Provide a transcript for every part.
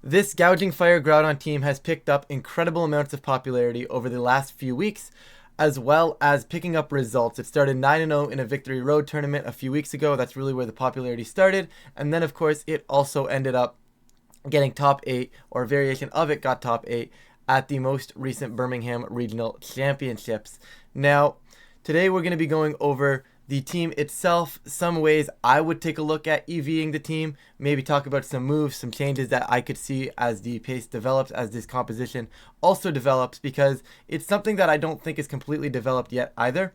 This Gouging Fire Groudon team has picked up incredible amounts of popularity over the last few weeks, as well as picking up results. It started 9-0 in a Victory Road tournament a few weeks ago. That's really where the popularity started. And then, of course, it also ended up getting top 8, or a variation of it got top 8, at the most recent Birmingham Regional Championships. Now, today we're going to be going over the team itself, some ways I would take a look at EVing the team, maybe talk about some moves, some changes that I could see as the pace develops, as this composition also develops, because it's something that I don't think is completely developed yet either.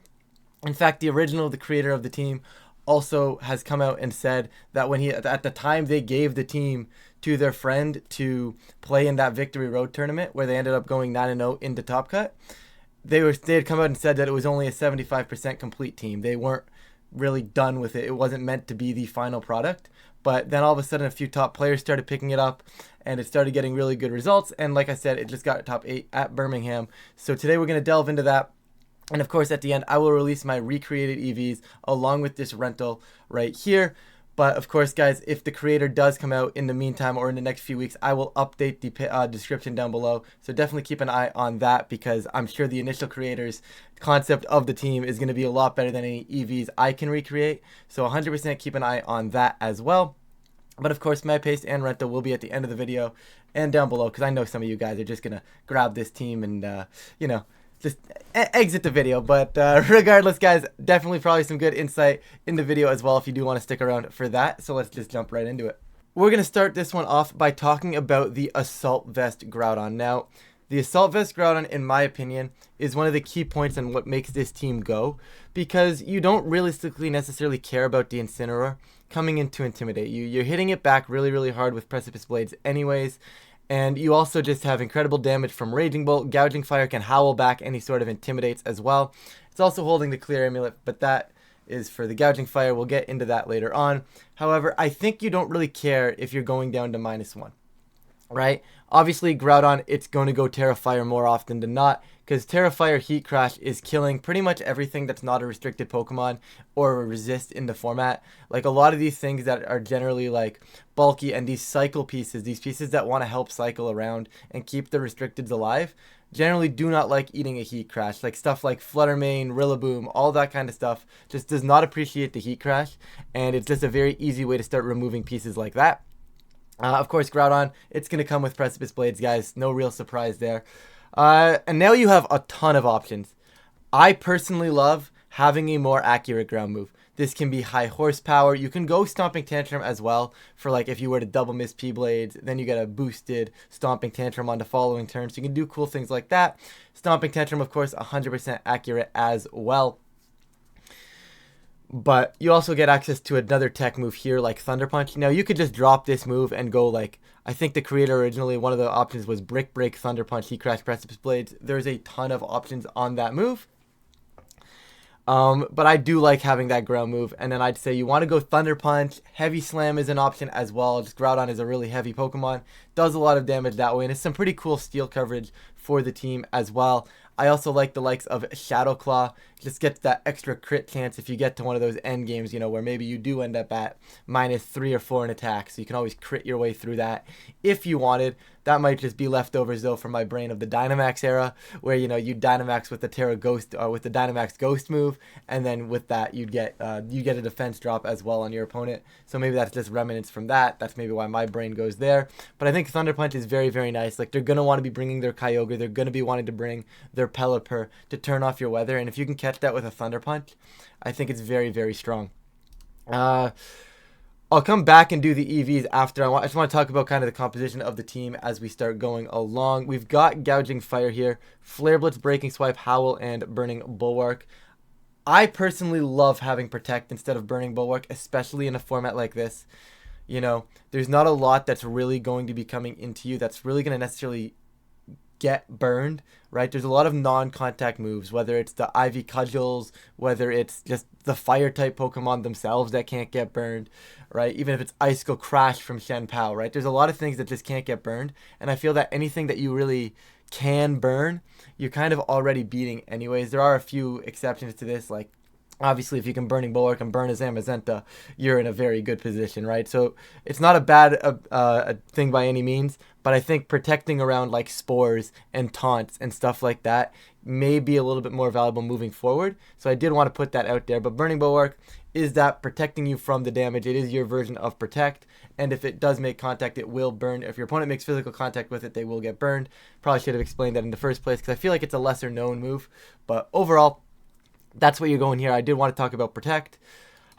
In fact, the creator of the team, also has come out and said that when at the time they gave the team to their friend to play in that Victory Road tournament where they ended up going 9-0 into Top Cut, they had come out and said that it was only a 75% complete team. They weren't really done with it. It wasn't meant to be the final product. But then all of a sudden, a few top players started picking it up, and it started getting really good results. And like I said, it just got top 8 at Birmingham. So today we're going to delve into that. And of course, at the end, I will release my recreated EVs along with this rental right here. But of course, guys, if the creator does come out in the meantime or in the next few weeks, I will update the description down below. So definitely keep an eye on that, because I'm sure the initial creator's concept of the team is going to be a lot better than any EVs I can recreate. So 100% keep an eye on that as well. But of course, my paste and rental will be at the end of the video and down below, because I know some of you guys are just going to grab this team and, just exit the video. But regardless, guys, definitely probably some good insight in the video as well if you do want to stick around for that. So let's just jump right into it. We're going to start this one off by talking about the Assault Vest Groudon. Now, the Assault Vest Groudon, in my opinion, is one of the key points on what makes this team go, because you don't realistically necessarily care about the Incineroar coming in to intimidate you. You're hitting it back really, really hard with Precipice Blades anyways. And you also just have incredible damage from Raging Bolt. Gouging Fire can howl back any sort of intimidates as well. It's also holding the Clear Amulet, but that is for the Gouging Fire. We'll get into that later on. However, I think you don't really care if you're going down to -1, right? Obviously, Groudon, it's going to go Terra Fire more often than not, because Terra Fire Heat Crash is killing pretty much everything that's not a restricted Pokemon or a resist in the format. Like, a lot of these things that are generally like bulky, and these cycle pieces, these pieces that want to help cycle around and keep the restricteds alive, generally do not like eating a Heat Crash. Like stuff like Fluttermane, Rillaboom, all that kind of stuff just does not appreciate the Heat Crash, and it's just a very easy way to start removing pieces like that. Of course, Groudon, it's going to come with Precipice Blades, guys. No real surprise there. And now you have a ton of options. I personally love having a more accurate ground move. This can be high horsepower. You can go Stomping Tantrum as well for, like, if you were to double miss P-Blades, then you get a boosted Stomping Tantrum on the following turn. So you can do cool things like that. Stomping Tantrum, of course, 100% accurate as well. But you also get access to another tech move here, like Thunder Punch. Now, you could just drop this move and go, like, I think the creator originally, one of the options was Brick Break, Thunder Punch, Heat Crash, Precipice Blades. There's a ton of options on that move. But I do like having that ground move. And then I'd say you want to go Thunder Punch. Heavy Slam is an option as well. Just Groudon is a really heavy Pokemon. Does a lot of damage that way. And it's some pretty cool steel coverage for the team as well. I also like the likes of Shadow Claw. Just gets that extra crit chance if you get to one of those end games, you know, where maybe you do end up at -3 or 4 in attack. So you can always crit your way through that if you wanted. That might just be leftovers, though, from my brain of the Dynamax era, where, you know, you Dynamax with the Terra Ghost, with the Dynamax Ghost move, and then with that you get a defense drop as well on your opponent. So maybe that's just remnants from that. That's maybe why my brain goes there. But I think Thunder Punch is very, very nice. Like, they're gonna want to be bringing their Kyogre. They're gonna be wanting to bring their Pelipper to turn off your weather, and if you can catch that with a Thunder Punch, I think it's very, very strong. I'll come back and do the EVs after. I just want to talk about kind of the composition of the team as we start going along. We've got Gouging Fire here, Flare Blitz, Breaking Swipe, Howl, and Burning Bulwark. I personally love having Protect instead of Burning Bulwark, especially in a format like this. You know, there's not a lot that's really going to be coming into you that's really going to necessarily get burned, right? There's a lot of non-contact moves, whether it's the Ivy Cudgels, whether it's just the fire type Pokemon themselves that can't get burned, right? Even if it's Icicle Crash from Shen Pao, right? There's a lot of things that just can't get burned, and I feel that anything that you really can burn, you're kind of already beating anyways. There are a few exceptions to this, like Obviously, if you can Burning Bulwark and burn his Zamazenta, you're in a very good position, right? So it's not a bad thing by any means, but I think protecting around like spores and taunts and stuff like that may be a little bit more valuable moving forward. So I did want to put that out there. But Burning Bulwark is that protecting you from the damage. It is your version of Protect, and if it does make contact, it will burn. If your opponent makes physical contact with it, they will get burned. Probably should have explained that in the first place because I feel like it's a lesser known move. But overall, that's what you're going here. I did want to talk about Protect.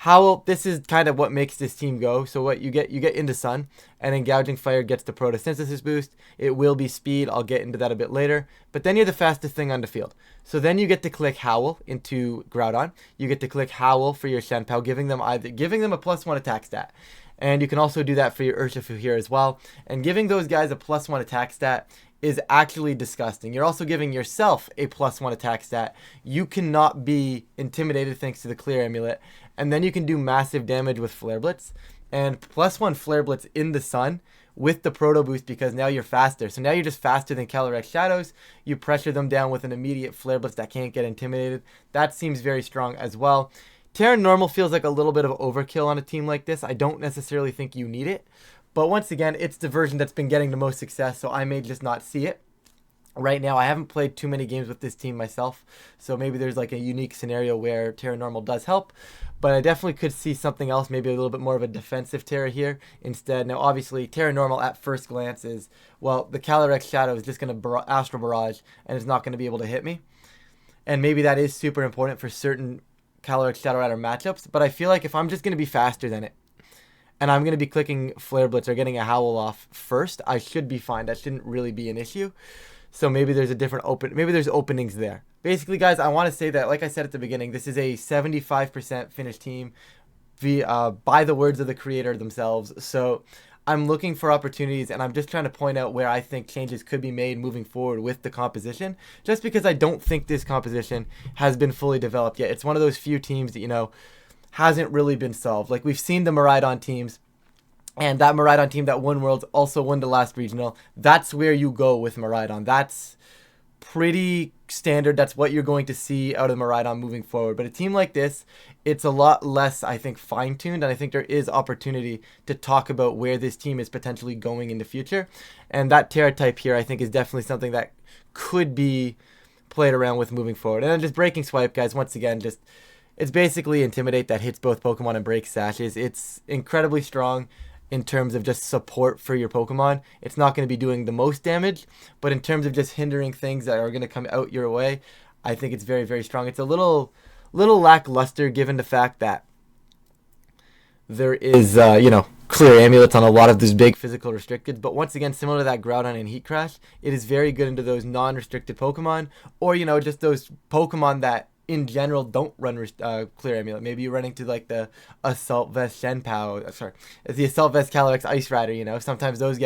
Howl, this is kind of what makes this team go. So what you get into Sun, and then Gouging Fire gets the Photosynthesis boost. It will be speed. I'll get into that a bit later. But then you're the fastest thing on the field. So then you get to click Howl into Groudon. You get to click Howl for your Shenpao, giving them a +1 attack stat. And you can also do that for your Urshifu here as well. And giving those guys a +1 attack stat is actually disgusting. You're also giving yourself a +1 attack stat. You cannot be intimidated thanks to the Clear Amulet. And then you can do massive damage with Flare Blitz. And +1 Flare Blitz in the Sun with the Proto Boost because now you're faster. So now you're just faster than Calyrex Shadows. You pressure them down with an immediate Flare Blitz that can't get intimidated. That seems very strong as well. Terra Normal feels like a little bit of overkill on a team like this. I don't necessarily think you need it. But once again, it's the version that's been getting the most success, so I may just not see it. Right now, I haven't played too many games with this team myself, so maybe there's like a unique scenario where Terra Normal does help. But I definitely could see something else, maybe a little bit more of a defensive Terra here instead. Now, obviously, Terra Normal at first glance is, well, the Calyrex Shadow is just going to Astral Barrage, and it's not going to be able to hit me. And maybe that is super important for certain Calyrex Shadow Rider matchups, but I feel like if I'm just going to be faster than it, and I'm going to be clicking Flare Blitz or getting a Howl off first, I should be fine. That shouldn't really be an issue. So maybe there's a different maybe there's openings there. Basically, guys, I want to say that, like I said at the beginning, this is a 75% finished team by the words of the creator themselves. So I'm looking for opportunities, and I'm just trying to point out where I think changes could be made moving forward with the composition, just because I don't think this composition has been fully developed yet. It's one of those few teams that, hasn't really been solved. Like, we've seen the Miraidon teams, and that Miraidon team that won Worlds also won the last regional. That's where you go with Miraidon. That's pretty standard. That's what you're going to see out of Miraidon moving forward. But a team like this, it's a lot less, I think, fine-tuned, and I think there is opportunity to talk about where this team is potentially going in the future. And that Terra type here, I think, is definitely something that could be played around with moving forward. And then just Breaking Swipe, guys, once again, it's basically Intimidate that hits both Pokemon and breaks sashes. It's incredibly strong in terms of just support for your Pokemon. It's not going to be doing the most damage, but in terms of just hindering things that are going to come out your way, I think it's very, very strong. It's a little lackluster given the fact that there is, clear amulets on a lot of these big physical restricted. But once again, similar to that Groudon and Heat Crash, it is very good into those non-restricted Pokemon, or, just those Pokemon that in general don't run clear amulet. Maybe you're running to like the Assault Vest Shenpao, the Assault Vest Calyrex Ice Rider, sometimes those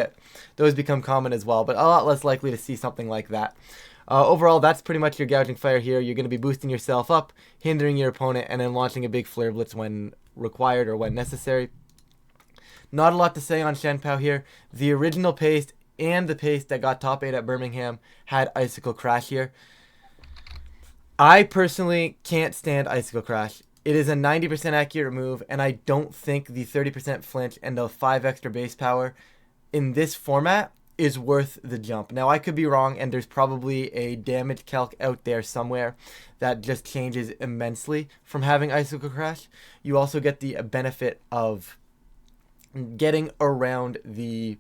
become common as well, but a lot less likely to see something like that. Overall, that's pretty much your Gouging Fire here. You're going to be boosting yourself up, hindering your opponent, and then launching a big Flare Blitz when required or when necessary. Not a lot to say on Shenpao here. The original paste and the paste that got top 8 at Birmingham had Icicle Crash here. I personally can't stand Icicle Crash. It is a 90% accurate move, and I don't think the 30% flinch and the 5 extra base power in this format is worth the jump. Now, I could be wrong, and there's probably a damage calc out there somewhere that just changes immensely from having Icicle Crash. You also get the benefit of getting around the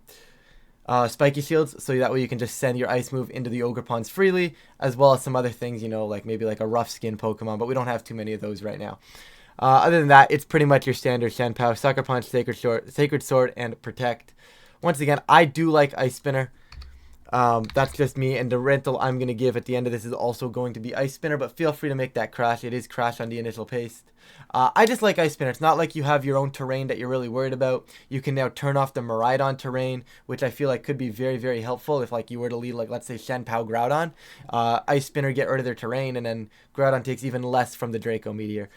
spiky shields, so that way you can just send your ice move into the Ogre Ponds freely, as well as some other things, like maybe like a rough skin Pokemon, but we don't have too many of those right now. Other than that, it's pretty much your standard Shenpao, Sucker Punch, Sacred Sword, and Protect. Once again, I do like Ice Spinner. That's just me, and the rental I'm going to give at the end of this is also going to be Ice Spinner, but feel free to make that Crash. It is Crash on the initial paste. I just like Ice Spinner. It's not like you have your own terrain that you're really worried about. You can now turn off the Miraidon terrain, which I feel like could be very, very helpful if you were to lead, let's say, Shenpao Groudon. Ice Spinner, get rid of their terrain, and then Groudon takes even less from the Draco Meteor.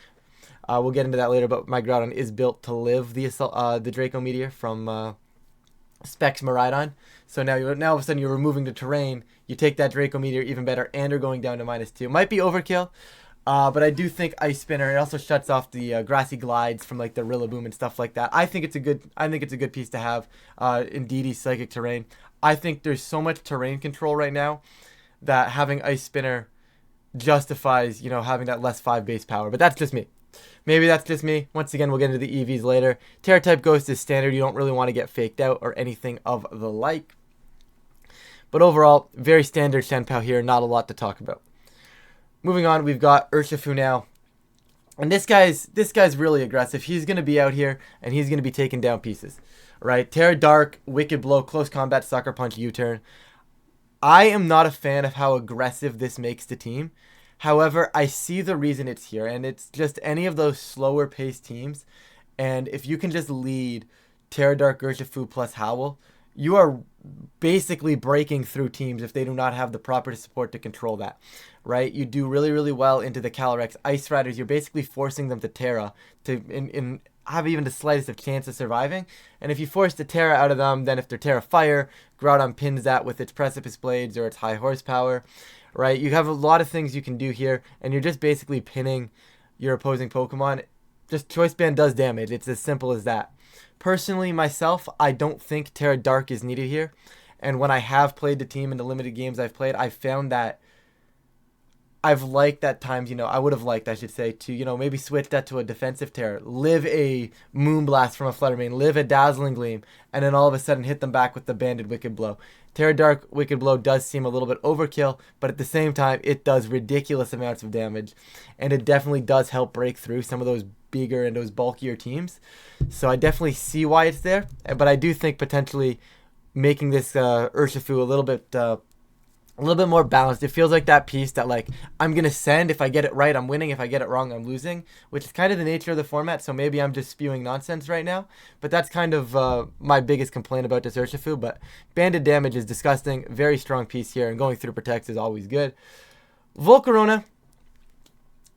We'll get into that later, but my Groudon is built to live the Draco Meteor from Specs Miraidon. So now all of a sudden you're removing the terrain. You take that Draco Meteor even better, and are going down to -2. Might be overkill. But I do think Ice Spinner, it also shuts off the grassy glides from like the Rillaboom and stuff like that. I think it's a good piece to have in DD's Psychic Terrain. I think there's so much terrain control right now that having Ice Spinner justifies, having that less 5 base power. But that's just me. Maybe that's just me. Once again, we'll get into the EVs later. Terra-type Ghost is standard. You don't really want to get faked out or anything of the like. But overall, very standard Shenpao here. Not a lot to talk about. Moving on, we've got Urshifu now. And this guy's really aggressive. He's going to be out here, and he's going to be taking down pieces. Right? Terra Dark, Wicked Blow, Close Combat, Sucker Punch, U-Turn. I am not a fan of how aggressive this makes the team. However, I see the reason it's here, and it's just any of those slower paced teams. And if you can just lead Terra Dark, Urshifu plus Howl, you are basically breaking through teams if they do not have the proper support to control that, right? You do really, really well into the Calyrex Ice Riders. You're basically forcing them to Terra to have even the slightest of chance of surviving. And if you force the Terra out of them, then if they're Terra Fire, Groudon pins that with its Precipice Blades or its high horsepower, right? You have a lot of things you can do here, and you're just basically pinning your opposing Pokemon. Just Choice Band does damage. It's as simple as that. Personally, myself, I don't think Terra Dark is needed here. And when I have played the team in the limited games I've played, I've found that I've liked at times, I would have liked, I should say, to, maybe switch that to a defensive Terra. Live a Moonblast from a Flutter Mane. Live a Dazzling Gleam. And then all of a sudden hit them back with the Banded Wicked Blow. Terra Dark Wicked Blow does seem a little bit overkill, but at the same time, it does ridiculous amounts of damage. And it definitely does help break through some of those bigger and those bulkier teams. So I definitely see why it's there. But I do think potentially making this Urshifu a little bit more balanced. It feels like that piece that, like, I'm going to send. If I get it right, I'm winning. If I get it wrong, I'm losing, which is kind of the nature of the format. So maybe I'm just spewing nonsense right now. But that's kind of my biggest complaint about this Urshifu. But banded damage is disgusting. Very strong piece here. And going through protects is always good. Volcarona,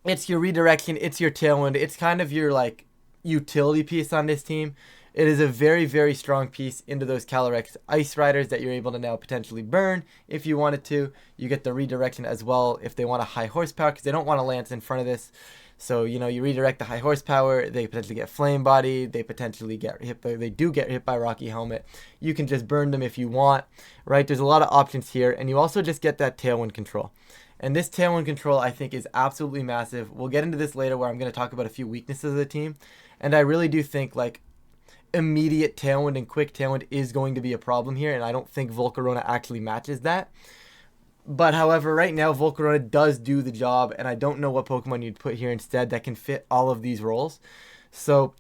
it's your redirection. It's your Tailwind. It's kind of your, like, utility piece on this team. It is a very, very strong piece into those Calyrex Ice Riders that you're able to now potentially burn if you wanted to. You get the redirection as well if they want a high horsepower, because they don't want to Lance in front of this. So, you redirect the high horsepower, they potentially get Flame Body, they potentially get hit by, they do get hit by Rocky Helmet. You can just burn them if you want, right? There's a lot of options here, and you also just get that Tailwind control. And this Tailwind control, I think, is absolutely massive. We'll get into this later where I'm going to talk about a few weaknesses of the team. And I really do think, like, immediate Tailwind and quick Tailwind is going to be a problem here, and I don't think Volcarona actually matches that. But however, right now Volcarona does do the job, and I don't know what Pokemon you'd put here instead that can fit all of these roles. So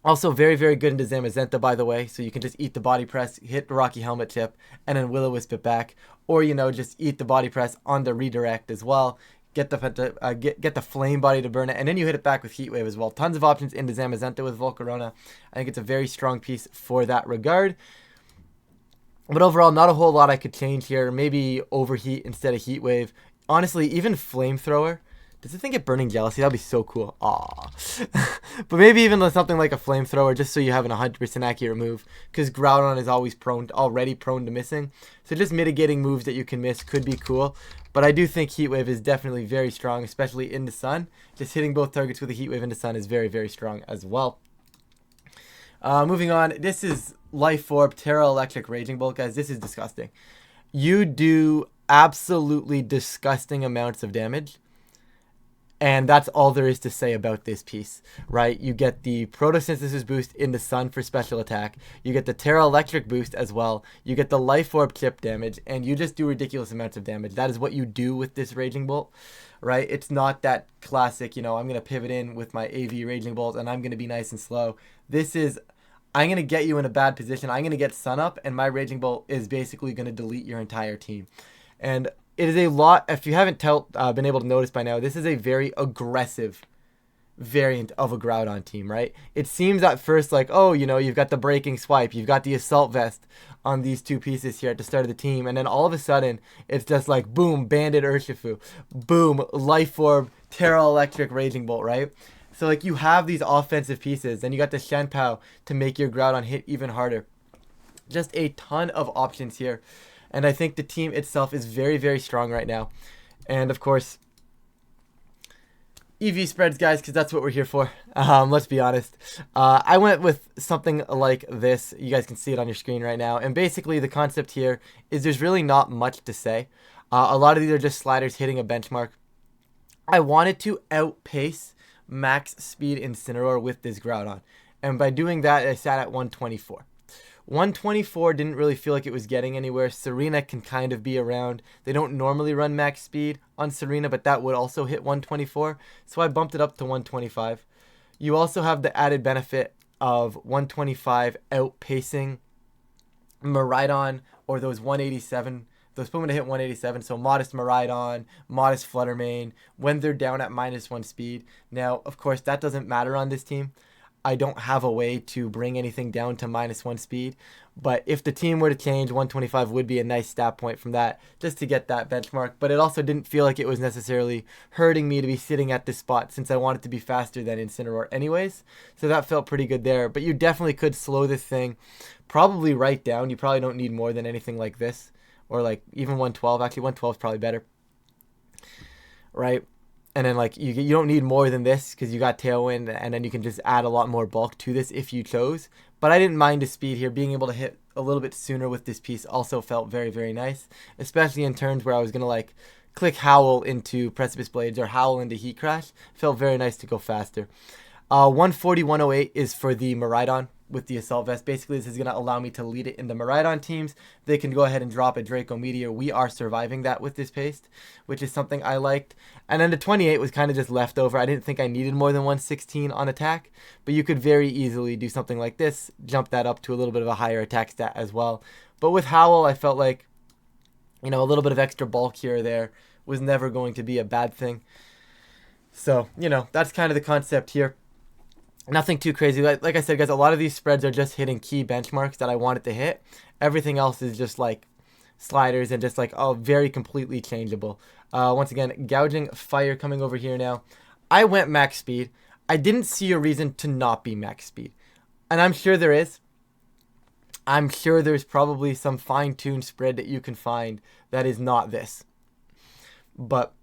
also very, very good into Zamazenta, by the way, so you can just eat the body press, hit the Rocky Helmet tip, and then Will-O-Wisp it back, or just eat the body press on the redirect as well. Get the Flame Body to burn it, and then you hit it back with Heat Wave as well. Tons of options into Zamazenta with Volcarona. I think it's a very strong piece for that regard. But overall, not a whole lot I could change here. Maybe Overheat instead of Heat Wave. Honestly, even Flamethrower. Does it think it Burning Jealousy? That'd be so cool. Aww. But maybe even something like a Flamethrower, just so you have an 100% accurate move. Because Groudon is already prone to missing. So just mitigating moves that you can miss could be cool. But I do think Heat Wave is definitely very strong, especially in the sun. Just hitting both targets with a Heat Wave in the sun is very, very strong as well. Moving on, this is Life Orb, Terra Electric, Raging Bolt, guys. This is disgusting. You do absolutely disgusting amounts of damage. And that's all there is to say about this piece, right? You get the Photosynthesis boost in the sun for special attack. You get the Terra Electric boost as well. You get the Life Orb chip damage, and you just do ridiculous amounts of damage. That is what you do with this Raging Bolt, right? It's not that classic, I'm going to pivot in with my AV Raging Bolt, and I'm going to be nice and slow. This is, I'm going to get you in a bad position. I'm going to get Sun Up, and my Raging Bolt is basically going to delete your entire team. And it is a lot, if you haven't been able to notice by now, this is a very aggressive variant of a Groudon team, right? It seems at first like, oh, you've got the Breaking Swipe, you've got the Assault Vest on these two pieces here at the start of the team, and then all of a sudden, it's just like, boom, Banded Urshifu, boom, Life Orb, Terra Electric, Raging Bolt, right? So, like, you have these offensive pieces, then you got the Shenpao to make your Groudon hit even harder. Just a ton of options here. And I think the team itself is very, very strong right now. And, of course, EV spreads, guys, because that's what we're here for. Let's be honest. I went with something like this. You guys can see it on your screen right now. And basically, the concept here is there's really not much to say. A lot of these are just sliders hitting a benchmark. I wanted to outpace max speed Incineroar with this Groudon. And by doing that, I sat at 124. 124 didn't really feel like it was getting anywhere. Serena can kind of be around. They don't normally run max speed on Serena, but that would also hit 124. So I bumped it up to 125. You also have the added benefit of 125 outpacing Miraidon or those 187. Those put me to hit 187, so modest Miraidon, modest Fluttermane, when they're down at -1 speed. Now, of course, that doesn't matter on this team. I don't have a way to bring anything down to -1 speed. But if the team were to change, 125 would be a nice stat point from that, just to get that benchmark. But it also didn't feel like it was necessarily hurting me to be sitting at this spot, since I wanted to be faster than Incineroar anyways. So that felt pretty good there. But you definitely could slow this thing probably right down. You probably don't need more than anything like this. Or like even 112. Actually, 112 is probably better. Right? And then like you don't need more than this because you got Tailwind, and then you can just add a lot more bulk to this if you chose. But I didn't mind the speed here. Being able to hit a little bit sooner with this piece also felt very, very nice. Especially in turns where I was going to like click Howl into Precipice Blades or Howl into Heat Crash. Felt very nice to go faster. 140, 108 is for the Miraidon with the Assault Vest. Basically, this is going to allow me to lead it in the Miraidon teams. They can go ahead and drop a Draco Meteor. We are surviving that with this paste, which is something I liked. And then the 28 was kind of just left over. I didn't think I needed more than 116 on attack, but you could very easily do something like this, jump that up to a little bit of a higher attack stat as well. But with Howl, I felt like, you know, a little bit of extra bulk here or there was never going to be a bad thing. So, you know, that's kind of the concept here. Nothing too crazy. Like I said, guys, a lot of these spreads are just hitting key benchmarks that I wanted to hit. Everything else is just like sliders and just like, oh, very completely changeable. Once again, Gouging Fire coming over here now. I went max speed. I didn't see a reason to not be max speed. And I'm sure there is. I'm sure there's probably some fine-tuned spread that you can find that is not this. But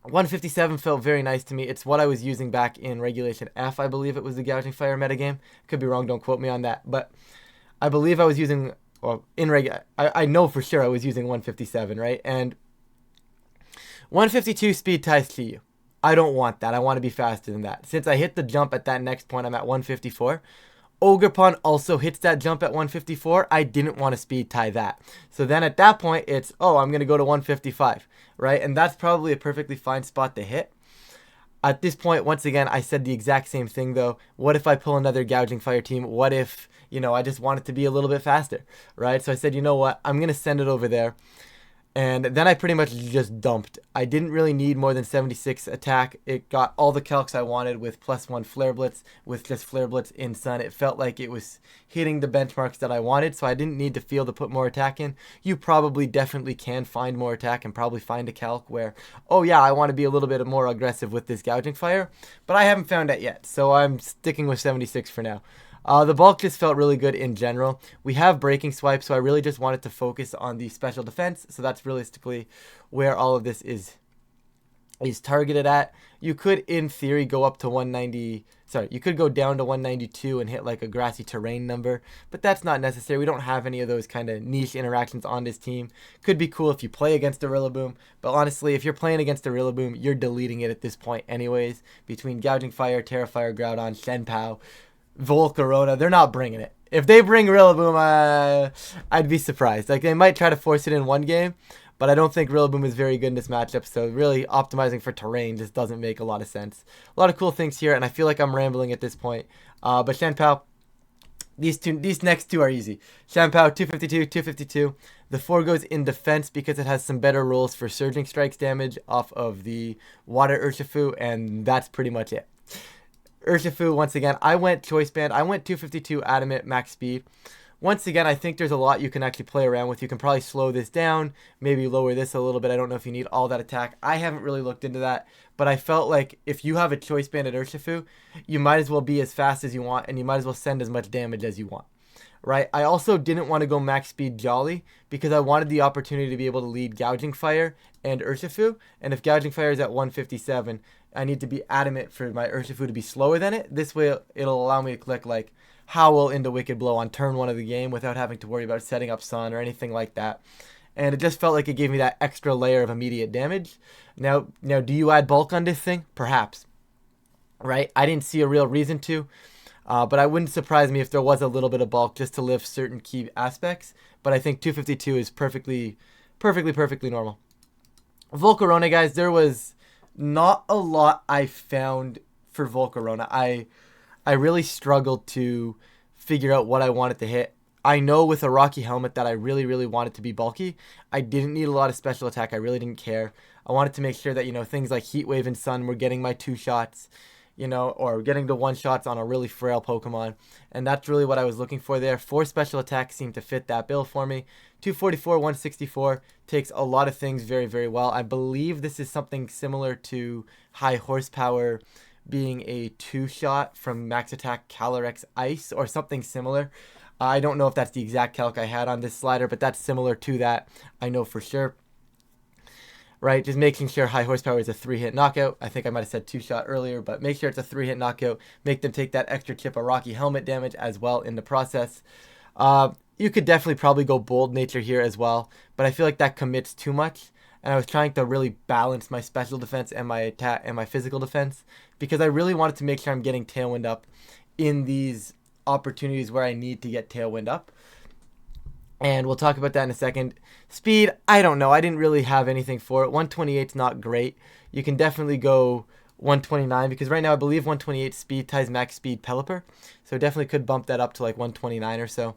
157 felt very nice to me. It's what I was using back in Regulation F, I believe it was the Gouging Fire metagame. Could be wrong, don't quote me on that. But I believe I was using, well, I know for sure I was using 157, right? And 152 speed ties to you. I don't want that. I want to be faster than that. Since I hit the jump at that next point, I'm at 154. Ogerpon also hits that jump at 154. I didn't want to speed tie that. So then at that point, it's, oh, I'm going to go to 155, right? And that's probably a perfectly fine spot to hit. At this point, once again, I said the exact same thing, though. What if I pull another Gouging Fire team? What if, you know, I just want it to be a little bit faster, right? So I said, you know what? I'm going to send it over there. And then I pretty much just dumped. I didn't really need more than 76 attack. It got all the calcs I wanted with +1 Flare Blitz, with just Flare Blitz in Sun. It felt like it was hitting the benchmarks that I wanted, so I didn't need to feel to put more attack in. You probably definitely can find more attack and probably find a calc where, oh yeah, I want to be a little bit more aggressive with this Gouging Fire, but I haven't found that yet, so I'm sticking with 76 for now. The bulk just felt really good in general. We have Breaking Swipe, so I really just wanted to focus on the special defense. So that's realistically where all of this is targeted at. You could, in theory, go up to 190. Sorry, you could go down to 192 and hit like a grassy terrain number, but that's not necessary. We don't have any of those kind of niche interactions on this team. Could be cool if you play against a Rillaboom, but honestly, if you're playing against a Rillaboom, you're deleting it at this point anyways. Between Gouging Fire, Fire Groudon, Shenpao, Volcarona, they're not bringing it. If they bring Rillaboom, I'd be surprised. Like, they might try to force it in one game, but I don't think Rillaboom is very good in this matchup, so really optimizing for terrain just doesn't make a lot of sense. A lot of cool things here, and I feel like I'm rambling at this point. But Shenpao, these next two are easy. Shenpao, 252, 252. The 4 goes in defense because it has some better rolls for Surging Strikes damage off of the Water Urshifu, and that's pretty much it. Urshifu, once again, I went Choice Band. I went 252 Adamant max speed. Once again, I think there's a lot you can actually play around with. You can probably slow this down, maybe lower this a little bit. I don't know if you need all that attack. I haven't really looked into that, but I felt like if you have a Choice Band at Urshifu, you might as well be as fast as you want, and you might as well send as much damage as you want. right? I also didn't want to go max speed Jolly because I wanted the opportunity to be able to lead Gouging Fire and Urshifu. And if Gouging Fire is at 157, I need to be adamant for my Urshifu to be slower than it. This way, it'll allow me to click like Howl into Wicked Blow on turn 1 of the game without having to worry about setting up Sun or anything like that. And it just felt like it gave me that extra layer of immediate damage. Now, do you add bulk on this thing? Perhaps, right? I didn't see a real reason to. But I wouldn't surprise me if there was a little bit of bulk just to lift certain key aspects. But I think 252 is perfectly normal. Volcarona, guys, there was not a lot I found for Volcarona. I really struggled to figure out what I wanted to hit. I know with a Rocky Helmet that I really wanted to be bulky. I didn't need a lot of special attack. I really didn't care. I wanted to make sure that, things like Heat Wave and Sun were getting my 2 shots, or getting to 1 shots on a really frail Pokemon. And that's really what I was looking for there. 4 special attacks seemed to fit that bill for me. 244, 164 takes a lot of things very well. I believe this is something similar to high horsepower being a 2-shot from Max Attack Calyrex Ice or something similar. I don't know if that's the exact calc I had on this slider, but that's similar to that. I know for sure. Right, just making sure high horsepower is a 3-hit knockout. I think I might have said 2-shot earlier, but make sure it's a 3-hit knockout. Make them take that extra chip of Rocky Helmet damage as well in the process. You could definitely probably go Bold Nature here as well, but I feel like that commits too much. And I was trying to really balance my special defense and my attack and my physical defense because I really wanted to make sure I'm getting Tailwind up in these opportunities where I need to get Tailwind up. And we'll talk about that in a second. Speed, I don't know. I didn't really have anything for it. 128 is not great. You can definitely go 129 because right now I believe 128 speed ties max speed Pelipper. So definitely could bump that up to like 129 or so.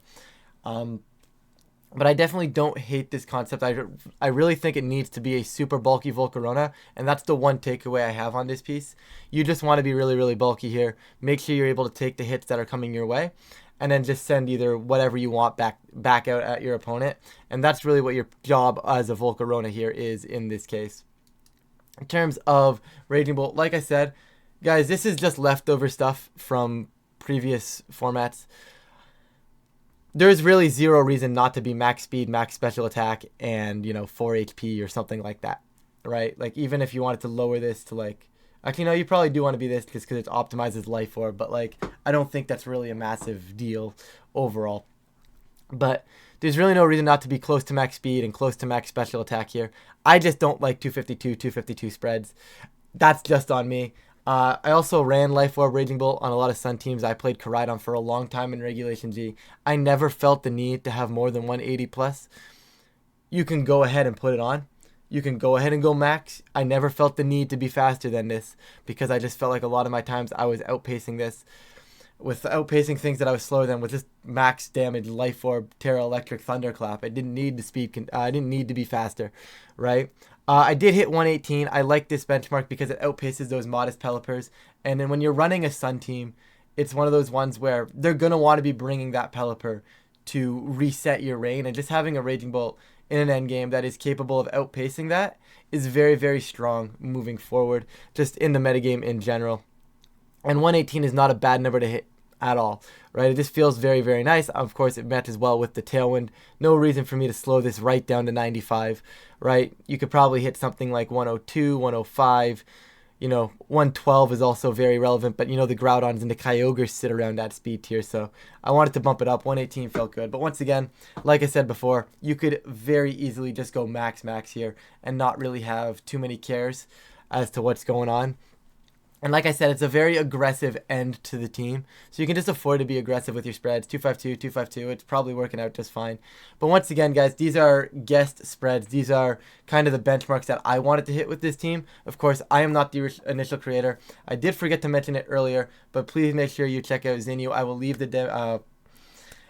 But I definitely don't hate this concept. I really think it needs to be a super bulky Volcarona, and that's the one takeaway I have on this piece. You just want to be really bulky here. Make sure you're able to take the hits that are coming your way, and then just send either whatever you want back out at your opponent. And that's really what your job as a Volcarona here is in this case. In terms of Raging Bolt, like I said, guys, this is just leftover stuff from previous formats. There's really zero reason not to be max speed, max special attack, and 4 HP or something like that, right? Like even if you wanted to lower this to like, actually no, you probably do want to be this just because it optimizes Life Orb, but like I don't think that's really a massive deal overall. But there's really no reason not to be close to max speed and close to max special attack here. I just don't like 252 spreads. That's just on me. I also ran Life Orb Raging Bolt on a lot of Sun teams. I played Koraidon for a long time in Regulation G. I never felt the need to have more than 180 plus. You can go ahead and put it on. You can go ahead and go max. I never felt the need to be faster than this because I just felt like a lot of my times I was outpacing this. With outpacing things that I was slower than with just max damage, Life Orb, Terra Electric, Thunderclap. I didn't need the speed. I didn't need to be faster, right? I did hit 118. I like this benchmark because it outpaces those modest Pelipers. And then when you're running a Sun team, it's one of those ones where they're going to want to be bringing that Pelipper to reset your reign. And just having a Raging Bolt in an endgame that is capable of outpacing that is very strong moving forward, just in the metagame in general. And 118 is not a bad number to hit at all, right? It just feels very nice. Of course, it matches well with the Tailwind. No reason for me to slow this right down to 95, right? You could probably hit something like 102, 105. 112 is also very relevant, but the Groudons and the Kyogres sit around that speed tier, so I wanted to bump it up. 118 felt good, but once again, like I said before, you could very easily just go max here and not really have too many cares as to what's going on. And like I said, it's a very aggressive end to the team. So you can just afford to be aggressive with your spreads. 252, 252. It's probably working out just fine. But once again, guys, these are guessed spreads. These are kind of the benchmarks that I wanted to hit with this team. Of course, I am not the initial creator. I did forget to mention it earlier, but please make sure you check out Zinyu. I will leave the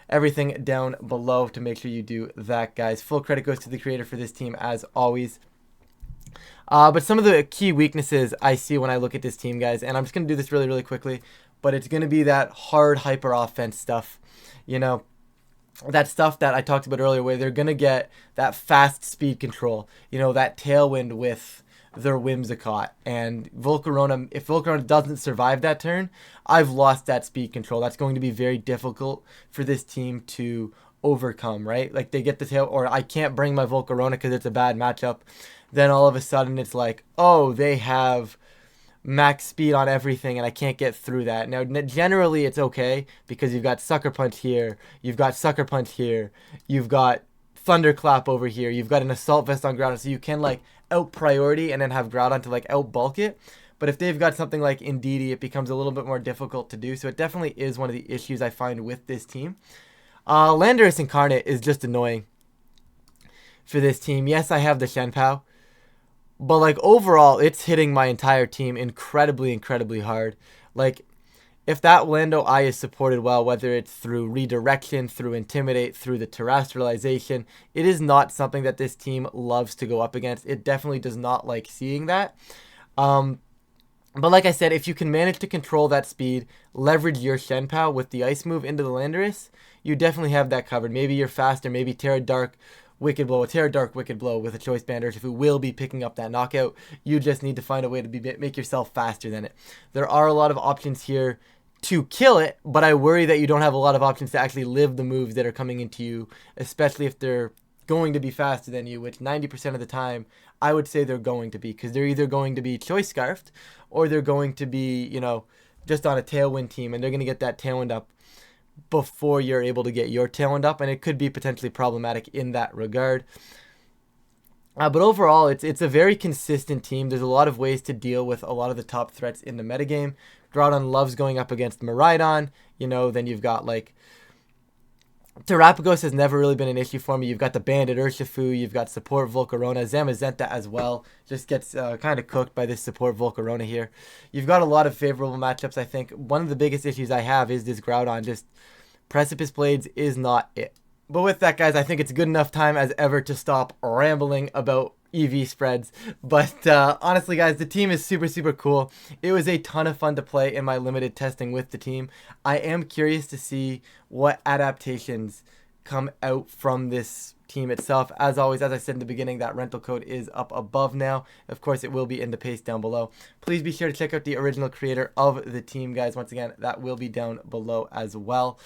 everything down below to make sure you do that, guys. Full credit goes to the creator for this team, as always. But some of the key weaknesses I see when I look at this team, guys, and I'm just going to do this really quickly, but it's going to be that hard hyper offense stuff, that stuff that I talked about earlier where they're going to get that fast speed control, that Tailwind with their Whimsicott. And Volcarona, if Volcarona doesn't survive that turn, I've lost that speed control. That's going to be very difficult for this team to overcome, right? Like they get the tail, or I can't bring my Volcarona because it's a bad matchup. Then all of a sudden it's like, oh, they have max speed on everything and I can't get through that. Now, generally it's okay because you've got Sucker Punch here, you've got Sucker Punch here, you've got Thunderclap over here, you've got an Assault Vest on Groudon, so you can like out priority and then have Groudon to like out bulk it. But if they've got something like Indeedee, it becomes a little bit more difficult to do. So it definitely is one of the issues I find with this team. Landorus Incarnate is just annoying for this team. Yes, I have the Shenpao, but like overall, it's hitting my entire team incredibly hard. Like if that Lando Eye is supported well, whether it's through redirection, through intimidate, through the terrestrialization, it is not something that this team loves to go up against. It definitely does not like seeing that. But like I said, if you can manage to control that speed, leverage your Shenpao with the ice move into the Landorus, you definitely have that covered. Maybe you're faster, maybe Terra Dark Wicked Blow, Terra Dark Wicked Blow with a Choice Band Urshifu who will be picking up that knockout. You just need to find a way to make yourself faster than it. There are a lot of options here to kill it, but I worry that you don't have a lot of options to actually live the moves that are coming into you, especially if they're going to be faster than you, which 90% of the time I would say they're going to be, because they're either going to be Choice Scarfed or they're going to be, you know, just on a Tailwind team, and they're going to get that Tailwind up before you're able to get your Tailwind up, and it could be potentially problematic in that regard. But overall, it's a very consistent team. There's a lot of ways to deal with a lot of the top threats in the metagame. Groudon loves going up against Miraidon, you know, then you've got like Terapagos has never really been an issue for me. You've got the Bandit Urshifu, you've got support Volcarona, Zamazenta as well. Just gets kind of cooked by this support Volcarona here. You've got a lot of favorable matchups, I think. One of the biggest issues I have is this Groudon. Just Precipice Blades is not it. But with that, guys, I think it's good enough time as ever to stop rambling about EV spreads. But honestly, guys, the team is super cool. It was a ton of fun to play in my limited testing with the team. I am curious to see what adaptations come out from this team itself. As always, as I said in the beginning, that rental code is up above now. Of course, it will be in the paste down below. Please be sure to check out the original creator of the team, guys. Once again, that will be down below as well.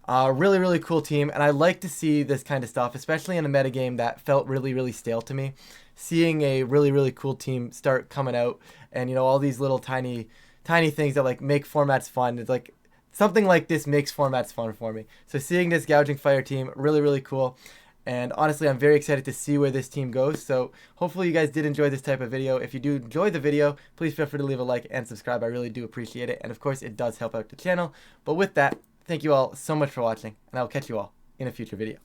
Really cool team, and I like to see this kind of stuff, especially in a metagame that felt really stale to me. Seeing a really cool team start coming out, and you know, all these little tiny things that like make formats fun. It's like something like this makes formats fun for me. So seeing this Gouging Fire team, really cool. And honestly, I'm very excited to see where this team goes. So hopefully you guys did enjoy this type of video. If you do enjoy the video, please feel free to leave a like and subscribe. I really do appreciate it. And of course, it does help out the channel. But with that, thank you all so much for watching, and I'll catch you all in a future video.